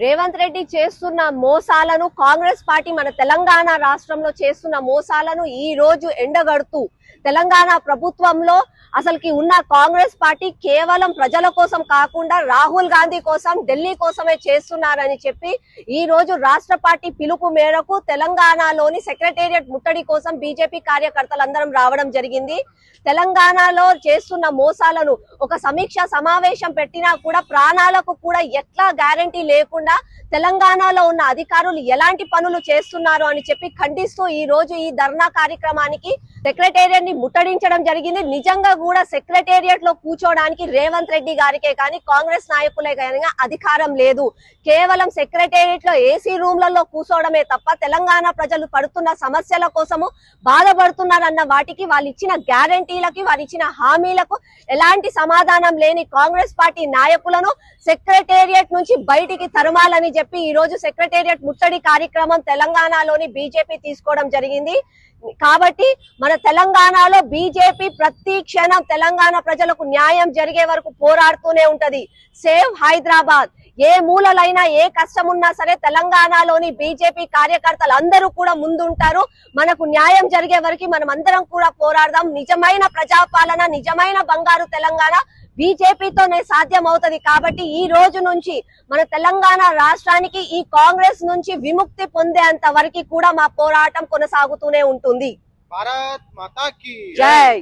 రేవంత్ రెడ్డి చేస్తున్న మోసాలను కాంగ్రెస్ పార్టీ మన తెలంగాణ రాష్ట్రంలో చేస్తున్న మోసాలను ఈ రోజు ఎండగడుతూ తెలంగాణ ప్రభుత్వంలో అసలుకి ఉన్న కాంగ్రెస్ పార్టీ కేవలం ప్రజల కోసం కాకుండా రాహుల్ గాంధీ కోసం ఢిల్లీ కోసమే చేస్తున్నారని చెప్పి ఈ రోజు రాష్ట్ర పార్టీ పిలుపు మేరకు తెలంగాణలోని సెక్రటేరియట్ ముట్టడి కోసం బీజేపీ కార్యకర్తలందరం రావడం జరిగింది. తెలంగాణలో చేస్తున్న మోసాలను ఒక సమీక్ష సమావేశం పెట్టినా కూడా ప్రాణాలకు కూడా ఎట్లా గ్యారంటీ లేకుండా తెలంగాణలో ఉన్న అధికారులు ఎలాంటి పనులు చేస్తున్నారు అని చెప్పి ఖండిస్తూ ఈ రోజు ఈ ధర్నా కార్యక్రమానికి సెక్రటేరియట్ ని ముట్టడించడం జరిగింది. నిజంగా కూడా సెక్రటేరియట్ లో కూర్చోడానికి రేవంత్ రెడ్డి గారికే కానీ కాంగ్రెస్ నాయకులే కానీ అధికారం లేదు. కేవలం సెక్రటేరియట్ లో ఏసీ రూమ్లలో కూర్చోవడమే తప్ప తెలంగాణ ప్రజలు పడుతున్న సమస్యల కోసము బాధపడుతున్నారన్న వాటికి వాళ్ళు ఇచ్చిన గ్యారంటీలకి వారు ఇచ్చిన హామీలకు ఎలాంటి సమాధానం లేని కాంగ్రెస్ పార్టీ నాయకులను సెక్రటేరియట్ నుంచి బయటికి తరమాలని చెప్పి ఈ రోజు సెక్రటేరియట్ ముట్టడి కార్యక్రమం తెలంగాణలోని బీజేపీ తీసుకోవడం జరిగింది. కాబట్టి మన తెలంగాణలో బీజేపీ ప్రతి క్షణం తెలంగాణ ప్రజలకు న్యాయం జరిగే వరకు పోరాడుతూనే ఉంటది. సేవ్ హైదరాబాద్. ఏ మూలలైనా ఏ కష్టం ఉన్నా సరే తెలంగాణలోని బీజేపీ కార్యకర్తలు అందరూ కూడా ముందుంటారు. మనకు న్యాయం జరిగే వరకు మనం అందరం కూడా పోరాడదాం. నిజమైన ప్రజాపాలన, నిజమైన బంగారు తెలంగాణ బీజేపీతోనే సాధ్యం అవుతది. కాబట్టి ఈ రోజు నుంచి మన తెలంగాణ రాష్ట్రానికి ఈ కాంగ్రెస్ నుంచి విముక్తి పొందేంత వరకు కూడా మా పోరాటం కొనసాగుతూనే ఉంటుంది. భారత్ మాతా కీ జై.